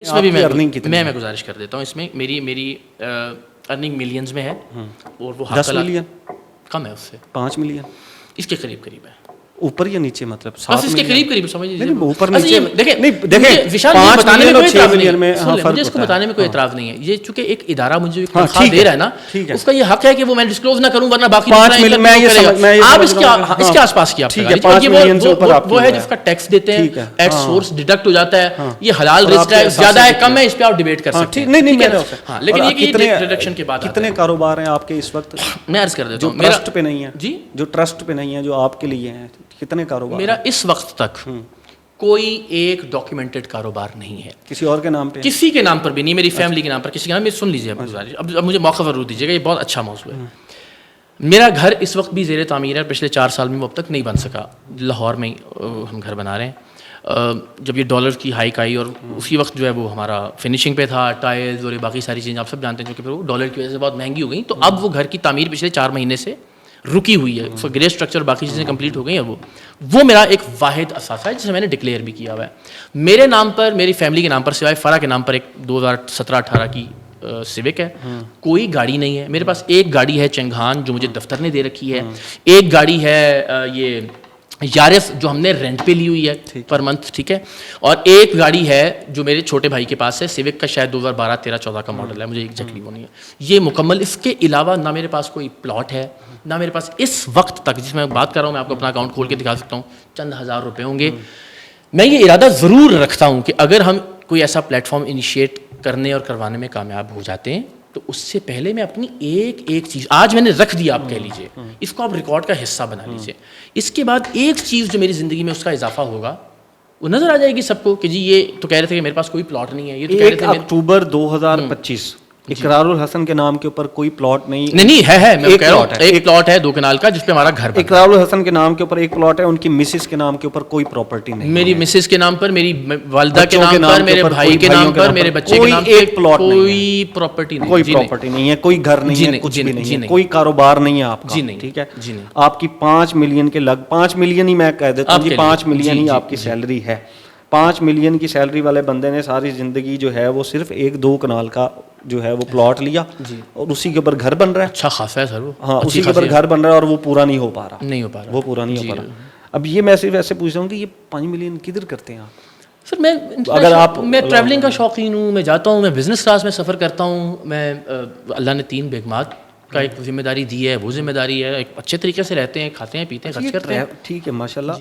اس میں بھی میں گزارش کر دیتا ہوں، اس میں میری ارننگ ملینز میں ہے اور وہ 10 ملین کم ہے، اس سے 5 ملین اس کے قریب قریب ہے، اوپر یا نیچے، مطلب بس اس کے قریب سمجھ لیجیے اوپر نیچے. دیکھیں وشال، مجھے بتانے میں کوئی اعتراض نہیں ہے، مجھے اس کو بتانے میں کوئی اعتراض نہیں ہے. یہ چونکہ ایک ادارہ مجھے تنخواہ دے رہا ہے نا، اس کا یہ حق ہے کہ وہ میں ڈسکلوز نہ کروں، ورنہ باقی آپ اس کے آس پاس کی وہ ہے جس کا ٹیکس دیتے ہیں، ایٹ سورس ڈیڈکٹ ہو جاتا ہے، یہ حلال رزق ہے، زیادہ ہے کم ہے، اس پہ آپ ڈیبیٹ کر سکتے ہیں. لیکن یہ ڈیڈکشن کے بعد کتنے کاروبار ہیں آپ کے اس وقت میں عرض کر دیتا ہوں، ٹرسٹ پہ نہیں ہے جی، جو ٹرسٹ پہ نہیں ہے، جو آپ کے لیے ہیں، کتنے کاروبار؟ میرا اس وقت تک کوئی ایک ڈاکیومنٹڈ کاروبار نہیں ہے کسی اور کے نام پہ، کسی کے نام پر بھی نہیں، میری فیملی کے نام پر کسی کے نام. سن لیجیے اب مجھے موقع ضرور دیجیے گا، یہ بہت اچھا موضوع ہے. میرا گھر اس وقت بھی زیر تعمیر ہے، پچھلے 4 سال میں وہ اب تک نہیں بن سکا. لاہور میں ہم گھر بنا رہے ہیں. جب یہ ڈالر کی ہائیک آئی اور اسی وقت جو ہے وہ ہمارا فنیشنگ پہ تھا، ٹائلز اور باقی ساری چیزیں آپ سب جانتے ہیں، کیونکہ وہ ڈالر کی وجہ سے بہت مہنگی ہو گئی، تو اب وہ گھر کی تعمیر پچھلے 4 مہینے سے رکی ہوئی ہے. اس کا گرے اسٹرکچر باقی چیزیں کمپلیٹ ہو گئی ہیں. وہ میرا ایک واحد اثاثہ ہے جسے میں نے ڈکلیئر بھی کیا ہوا ہے. میرے نام پر، میری فیملی کے نام پر، سوائے فرا کے نام پر ایک 2017-18 کی سیوک ہے. کوئی گاڑی نہیں ہے میرے پاس. ایک گاڑی ہے چنگھان جو مجھے دفتر نے دے رکھی ہے، ایک گاڑی ہے یہ یارس جو ہم نے رینٹ پہ لی ہوئی ہے پر منتھ، ٹھیک ہے، اور ایک گاڑی ہے جو میرے چھوٹے بھائی کے پاس ہے، سیوک کا شاید 2012-13-14 کا ماڈل ہے، مجھے ایگزیکٹلی وہ نہیں ہے. یہ مکمل. اس کے علاوہ نہ میرے پاس کوئی پلاٹ ہے، نہ میرے پاس اس وقت تک جس میں بات کر رہا ہوں، میں آپ کو اپنا اکاؤنٹ کھول کے دکھا سکتا ہوں، چند ہزار روپے ہوں گے. میں یہ ارادہ ضرور رکھتا ہوں کہ اگر ہم کوئی ایسا پلیٹ فارم انیشیٹ کرنے اور کروانے میں کامیاب ہو جاتے ہیں تو اس سے پہلے میں اپنی ایک چیز آج میں نے رکھ دیا، آپ کہہ لیجیے، اس کو آپ ریکارڈ کا حصہ بنا لیجیے. اس کے بعد ایک چیز جو میری زندگی میں اس کا اضافہ ہوگا وہ نظر آ جائے گی سب کو کہ جی یہ تو کہہ رہے تھے کہ میرے پاس کوئی پلاٹ نہیں ہے. یہ تو کہہ رہے تھے 1 اکتوبر 2025 اقرار الحسن کے نام کے اوپر کوئی پلاٹ نہیں ہے. میں کہہ رہا ہوں ایک پلاٹ ہے 2 کنال کا جس پہ ہمارا گھر. اقرار الحسن کے نام کے اوپر ایک پلاٹ ہے، ان کی مسز کے نام کے اوپر کوئی پراپرٹی نہیں. میری مسز کے نام پر، میری والدہ کے نام پر، میرے بھائی کے نام پر، میرے بچے کے نام پر کوئی پراپرٹی نہیں. کوئی پراپرٹی نہیں ہے، کوئی گھر نہیں ہے، کچھ بھی نہیں ہے، کوئی کاروبار نہیں ہے آپ کا. ٹھیک ہے، آپ کی 5 ملین کے 5 ملین ہی میں کہہ دیتا ہوں جی، 5 ملین ہی آپ کی سیلری ہے. 5 ملین کی سیلری والے بندے نے ساری زندگی جو ہے وہ صرف 1-2 کنال کا جو ہے وہ پلاٹ لیا اور اسی کے اوپر گھر بن رہا ہے. اچھا خاصا ہے سر وہ. ہاں، اسی کے اوپر گھر بن رہا ہے اور وہ پورا نہیں ہو پا رہا. وہ پورا نہیں ہو پا رہا. اب یہ میں صرف ایسے پوچھ رہا ہوں کہ یہ 5 ملین کدھر کرتے ہیں آپ؟ سر میں ٹریولنگ کا شوقین ہوں، میں جاتا ہوں، میں بزنس کلاس میں سفر کرتا ہوں. میں اللہ نے 3 بیگمات کا ایک ذمہ داری دی ہے، وہ ذمہ داری ہے. ایک اچھے طریقے سے رہتے ہیں، کھاتے ہیں، پیتے ہیں، خرچ کرتے ہیں. ٹھیک ہے، ماشاء اللہ.